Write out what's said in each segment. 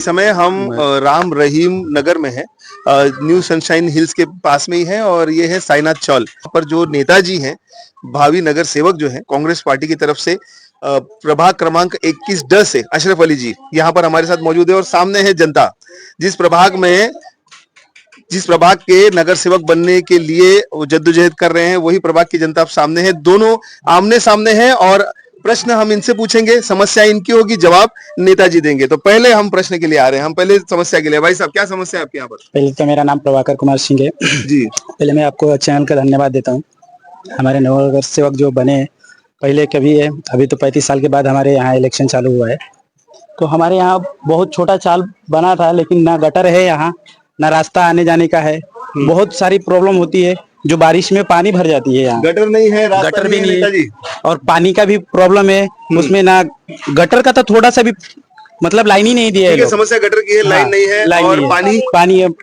समय हम राम रहीम नगर में हैं। न्यू सनशाइन हिल्स के पास में ही है और ये है साईनाथ चौल पर जो नेताजी हैं, भावी नगर सेवक जो हैं कांग्रेस पार्टी की तरफ से प्रभाग क्रमांक 21 से अशरफ अली जी यहाँ पर हमारे साथ मौजूद है और सामने है जनता। जिस प्रभाग के नगर सेवक बनने के लिए वो जद्दोजहद कर रहे हैं, वही प्रभाग की जनता सामने है। दोनों आमने सामने हैं और प्रश्न हम इनसे पूछेंगे, समस्या इनकी होगी, जवाब नेताजी देंगे। तो पहले हम प्रश्न के लिए आ रहे हैं, हम पहले समस्या के लिए। भाई साहब, क्या समस्या है आपके यहाँ पर? पहले तो मेरा नाम प्रभाकर कुमार सिंह है जी। पहले मैं आपको चैनल का धन्यवाद देता हूँ। हमारे नगर सेवक जो बने पहले कभी है, अभी तो 35 साल के बाद हमारे यहाँ इलेक्शन चालू हुआ है। तो हमारे यहाँ बहुत छोटा चाल बना था, लेकिन ना गटर है यहाँ, ना रास्ता आने जाने का है। बहुत सारी प्रॉब्लम होती है, जो बारिश में पानी भर जाती है। यहाँ गटर नहीं है, गटर भी नहीं है और पानी का भी प्रॉब्लम है। उसमें ना गटर का तो थोड़ा सा भी मतलब लाइन ही नहीं दिया है। समस्या गटर की है, लाइन नहीं है और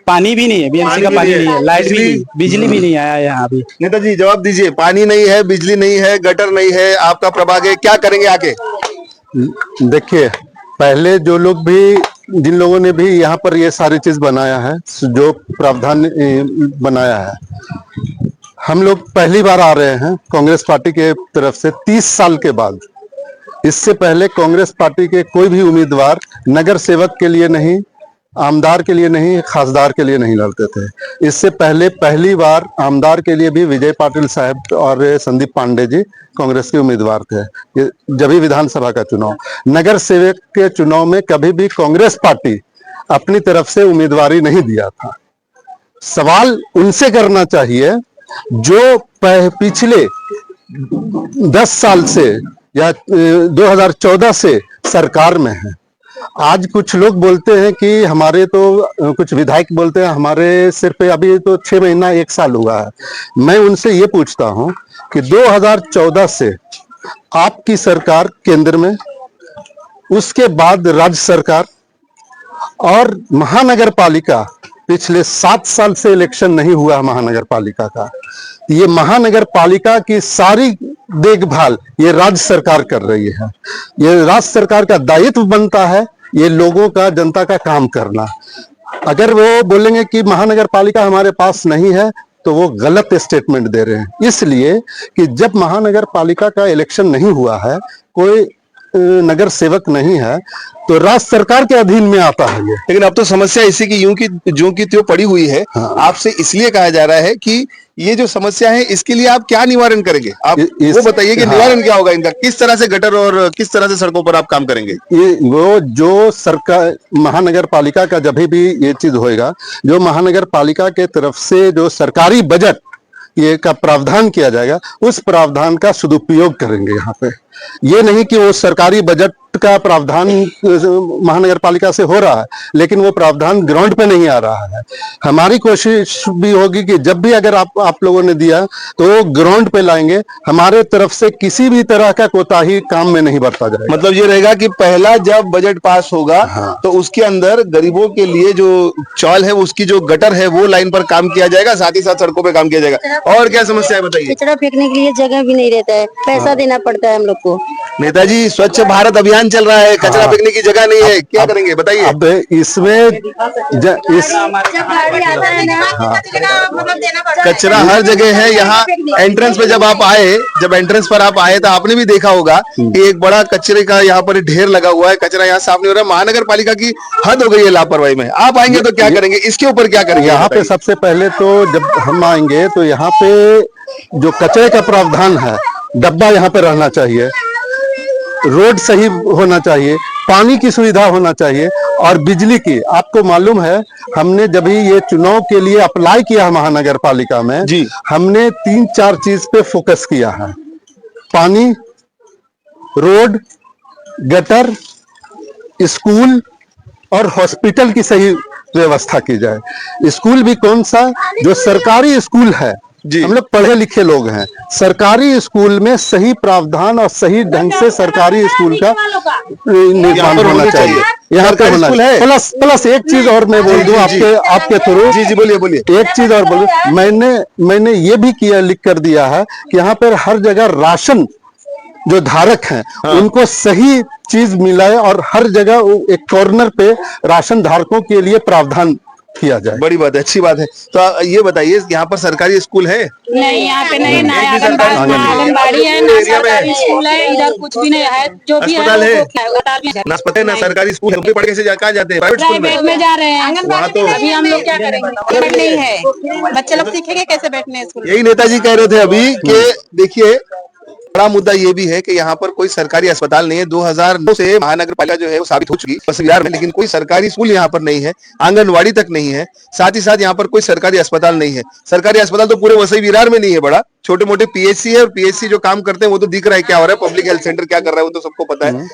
पानी भी नहीं है, बीएमसी का पानी नहीं है, लाइट भी नहीं, बिजली भी नहीं आया है यहाँ अभी। नेताजी जवाब दीजिए, पानी नहीं है, बिजली नहीं है, गटर नहीं है, आपका प्रभाग है, क्या करेंगे आके? देखिए, पहले जो लोग भी, जिन लोगों ने भी यहाँ पर ये सारी चीज बनाया है, जो प्रावधान बनाया है, हम लोग पहली बार आ रहे हैं कांग्रेस पार्टी के तरफ से 30 साल के बाद। इससे पहले कांग्रेस पार्टी के कोई भी उम्मीदवार नगर सेवक के लिए नहीं, आमदार के लिए नहीं, खासदार के लिए नहीं लड़ते थे। इससे पहले पहली बार आमदार के लिए भी विजय पाटिल साहब और संदीप पांडे जी कांग्रेस के उम्मीदवार थे। जब भी विधानसभा का चुनाव, नगर सेवक के चुनाव में कभी भी कांग्रेस पार्टी अपनी तरफ से उम्मीदवारी नहीं दिया था। सवाल उनसे करना चाहिए जो पिछले 10 साल से या 2014 से सरकार में है। आज कुछ लोग बोलते हैं कि हमारे तो, कुछ विधायक बोलते हैं हमारे सिर पे अभी तो 6 महीना 1 साल हुआ है। मैं उनसे ये पूछता हूं कि 2014 से आपकी सरकार केंद्र में, उसके बाद राज्य सरकार और महानगर पालिका, पिछले 7 साल से इलेक्शन नहीं हुआ महानगर पालिका का। ये महानगर पालिका की सारी देखभाल ये राज्य सरकार कर रही है। ये राज्य सरकार का दायित्व बनता है ये लोगों का, जनता का काम करना। अगर वो बोलेंगे कि महानगर पालिका हमारे पास नहीं है तो वो गलत स्टेटमेंट दे रहे हैं। इसलिए कि जब महानगर पालिका का इलेक्शन नहीं हुआ है, कोई नगर सेवक नहीं है, तो राज्य सरकार के अधीन में आता है ये। लेकिन अब तो समस्या इसी की यूं की जो की त्यों पड़ी हुई है। हाँ। आपसे इसलिए कहा जा रहा है कि ये जो समस्या है इसके लिए आप क्या निवारण करेंगे? आप वो बताइए कि निवारण क्या होगा इनका, किस तरह से गटर और किस तरह से सड़कों पर आप काम करेंगे? ये वो जो सरकार, महानगर पालिका का जब भी ये चीज होएगा, जो महानगर पालिका के तरफ से जो सरकारी बजट ये का प्रावधान किया जाएगा, उस प्रावधान का सदुपयोग करेंगे यहाँ पे। ये नहीं कि वो सरकारी बजट का प्रावधान महानगर पालिका से हो रहा है, लेकिन वो प्रावधान ग्राउंड पे नहीं आ रहा है। हमारी कोशिश भी होगी कि जब भी अगर आप लोगों ने दिया तो वो ग्राउंड पे लाएंगे। हमारे तरफ से किसी भी तरह का कोताही काम में नहीं बरता जाएगा। मतलब ये रहेगा कि पहला जब बजट पास होगा, हाँ, तो उसके अंदर गरीबों के लिए जो चौल है, उसकी जो गटर है, वो लाइन पर काम किया जाएगा, साथ ही साथ सड़कों पे काम किया जाएगा। और क्या समस्या है बताइए? कचरा फेंकने के लिए जगह भी नहीं रहता है, पैसा देना पड़ता है हम लोग को। नेताजी, स्वच्छ भारत अभियान चल रहा है, कचरा फेंकने की जगह नहीं है, क्या करेंगे बताइए? अब इसमें कचरा हर जगह है। यहाँ एंट्रेंस पे जब एंट्रेंस पर आप आए तो आपने भी देखा होगा कि एक बड़ा कचरे का यहाँ पर ढेर लगा हुआ है, कचरा यहाँ साफ नहीं हो रहा है। महानगर पालिका की हद हो गई है लापरवाही में। आप आएंगे तो क्या करेंगे, इसके ऊपर क्या करेंगे? यहाँ पे सबसे पहले तो जब हम आएंगे तो यहाँ पे जो कचरे का प्रावधान है, डब्बा यहाँ पे रहना चाहिए, रोड सही होना चाहिए, पानी की सुविधा होना चाहिए और बिजली की। आपको मालूम है, हमने जब भी ये चुनाव के लिए अप्लाई किया महानगर पालिका में जी, हमने 3-4 चीज पे फोकस किया है। पानी, रोड, गटर, स्कूल और हॉस्पिटल की सही व्यवस्था की जाए। स्कूल भी कौन सा, जो सरकारी स्कूल है, हम लोग पढ़े लिखे लोग हैं, सरकारी स्कूल में सही प्रावधान और सही ढंग से सरकारी स्कूल का निर्माण होना चाहिए। यहाँ पे होना है। प्लस एक चीज और मैं बोल दूं आपके थ्रू। जी बोलिए। एक चीज और बोलूं, मैंने ये भी लिख कर दिया है कि यहाँ पर हर जगह राशन जो धारक हैं, हाँ, उनको सही चीज मिला है और हर जगह एक कॉर्नर पे राशन धारकों के लिए प्रावधान किया जाए। बड़ी बात है, अच्छी बात है। तो ये बताइए, यहाँ पर सरकारी स्कूल है? नहीं, यहाँ पे नहीं, ना एक भी सरकारी स्कूल नहीं है। आंगनबाड़ी है, ना एरिया में सरकारी स्कूल है, इधर कुछ भी नहीं है। जो भी अस्पताल है? वो क्या है, अस्पताल में ना अस्पताल ना सरकारी स्कूल है, पढ़ कैसे कहाँ जाते हैं? प्राइवेट स्कूल प्राइवेट में। में जा रहे हैं। वहाँ तो अभी हम लोग क्या करेंगे? नहीं है, बच्चे लोग सीखेंगे कैसे बैठने स्कूल। यही नेताजी कह रहे थे अभी कि देखिए, बड़ा मुद्दा ये भी है कि यहाँ पर कोई सरकारी अस्पताल नहीं है। 2009 से महानगर पालिका जो है वो साबित हो चुकी बस बिहार में, लेकिन कोई सरकारी स्कूल यहाँ पर नहीं है, आंगनवाड़ी तक नहीं है। साथ ही साथ यहाँ पर कोई सरकारी अस्पताल नहीं है। सरकारी अस्पताल तो पूरे वसई विरार में नहीं है। बड़ा छोटे मोटे पीएचसी है, और पीएचसी जो काम करते हैं वो तो दिख रहा है क्या हो रहा है, पब्लिक हेल्थ सेंटर क्या कर रहा है वो तो सबको पता है।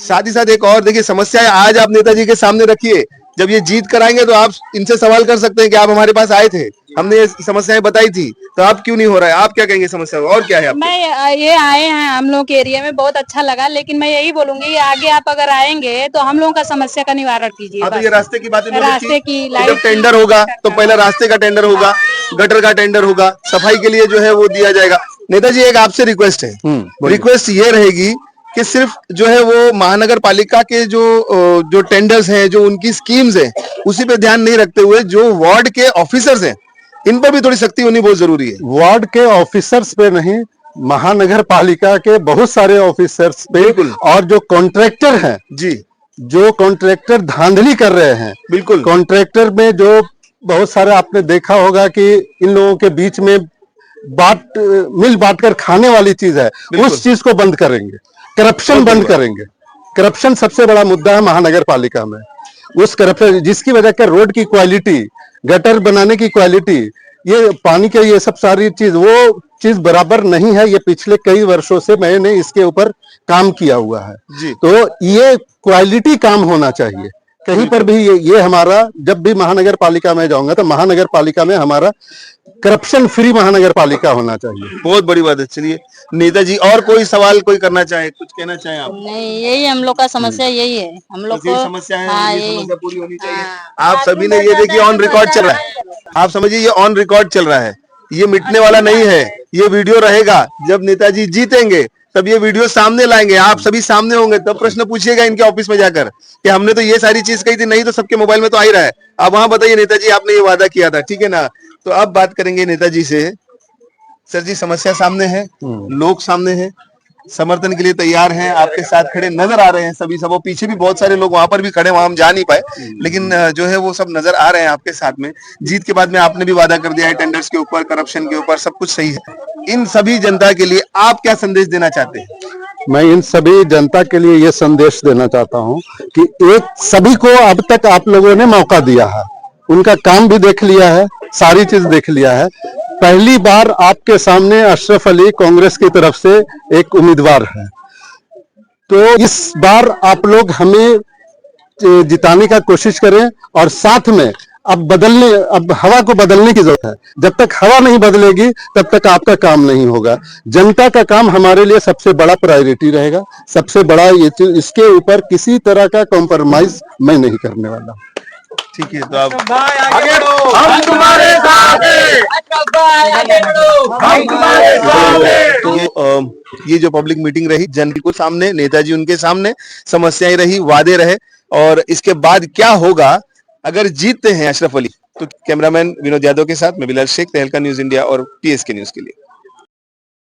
साथ ही साथ एक और देखिए समस्या है, आज आप नेताजी के सामने रखिए, जब ये जीत कर आएंगे तो आप इनसे सवाल कर सकते हैं कि आप हमारे पास आए थे, हमने ये समस्याएं बताई थी, तो आप क्यों नहीं हो रहा है? आप क्या कहेंगे समस्या और क्या है आपको? मैं ये आए हैं हम लोग के एरिया में, बहुत अच्छा लगा, लेकिन मैं यही बोलूंगी आगे आप अगर आएंगे तो हम लोगों का समस्या का निवारण कीजिए। हाँ, तो ये रास्ते की बातें रास्ते की जब लाइट टेंडर होगा तो पहले रास्ते का टेंडर होगा, गटर का टेंडर होगा, सफाई के लिए जो है वो दिया जाएगा। नेताजी एक आपसे रिक्वेस्ट है, रिक्वेस्ट ये रहेगी कि सिर्फ जो है वो महानगर पालिका के जो टेंडर्स हैं, जो उनकी स्कीम्स हैं, उसी पे ध्यान नहीं रखते हुए जो वार्ड के ऑफिसर्स हैं इन पर भी थोड़ी सख्ती होनी बहुत जरूरी है। वार्ड के ऑफिसर्स पे नहीं, महानगर पालिका के बहुत सारे ऑफिसर्स पे, बिल्कुल। और जो कॉन्ट्रैक्टर हैं, जी जो कॉन्ट्रैक्टर धांधली कर रहे हैं, बिल्कुल। कॉन्ट्रैक्टर में जो बहुत सारे आपने देखा होगा कि इन लोगों के बीच में मिल बांट कर खाने वाली चीज है, उस चीज को बंद करेंगे, करप्शन बंद करेंगे। करप्शन सबसे बड़ा मुद्दा है महानगर पालिका में। उस करप्शन जिसकी वजह से रोड की क्वालिटी, गटर बनाने की क्वालिटी, ये पानी के ये सब सारी चीज वो चीज बराबर नहीं है। ये पिछले कई वर्षों से मैंने इसके ऊपर काम किया हुआ है जी। तो ये क्वालिटी काम होना चाहिए कहीं पर भी। ये हमारा, जब भी महानगर पालिका में जाऊंगा तो महानगर पालिका में हमारा करप्शन फ्री महानगर पालिका होना चाहिए। बहुत बड़ी बात है। चलिए नेताजी, और कोई सवाल कोई करना चाहे, कुछ कहना चाहे आप? नहीं, यही हम लोग का समस्या यही है, हम लोग बस यही को। समस्या है, हाँ, ये यही। समस्या पूरी होनी चाहिए। हाँ। आप सभी ने ये देखिए ऑन रिकॉर्ड चल रहा है, आप समझिए ये ऑन रिकॉर्ड चल रहा है, ये मिटने वाला नहीं है, ये वीडियो रहेगा। जब नेताजी जीतेंगे तब ये वीडियो सामने लाएंगे, आप सभी सामने होंगे, तब प्रश्न पूछिएगा इनके ऑफिस में जाकर कि हमने तो ये सारी चीज कही थी, नहीं तो सबके मोबाइल में तो आ ही रहा है। आप वहां बताइए नेताजी आपने ये वादा किया था, ठीक है ना? तो अब बात करेंगे नेताजी से। सर जी, समस्या सामने है, लोग सामने हैं, समर्थन के लिए तैयार हैं, आपके साथ खड़े नजर आ रहे हैं सभी सब। वो पीछे भी बहुत सारे लोग वहां पर भी खड़े, वहां हम जा नहीं पाए, लेकिन जो है वो सब नजर आ रहे हैं आपके साथ में। जीत के बाद में आपने भी वादा कर दिया है टेंडर्स के ऊपर, करप्शन के ऊपर, सब कुछ सही है। इन सभी जनता के लिए आप क्या संदेश देना चाहते हैं? मैं इन सभी जनता के लिए ये संदेश देना चाहता हूं कि सभी को अब तक आप लोगों ने मौका दिया है, उनका काम भी देख लिया है, सारी चीज देख लिया है। पहली बार आपके सामने अशरफ अली कांग्रेस की तरफ से एक उम्मीदवार है, तो इस बार आप लोग हमें जिताने का कोशिश करें। और साथ में अब हवा को बदलने की जरूरत है। जब तक हवा नहीं बदलेगी तब तक आपका काम नहीं होगा। जनता का काम हमारे लिए सबसे बड़ा प्रायोरिटी रहेगा, सबसे बड़ा ये चीज, इसके ऊपर किसी तरह का कॉम्प्रोमाइज मैं नहीं करने वाला। ठीक है, तो आप आगे बढ़ो, हम तुम्हारे साथ हैं, हम तुम्हारे साथ हैं। तो ये जो पब्लिक मीटिंग रही, जन को सामने, नेताजी उनके सामने, समस्याएं रही, वादे रहे, और इसके बाद क्या होगा अगर जीतते हैं अशरफ अली। तो कैमरामैन विनोद यादव के साथ मैं बिलाल शेख, तहलका न्यूज इंडिया और पीएसके न्यूज के लिए।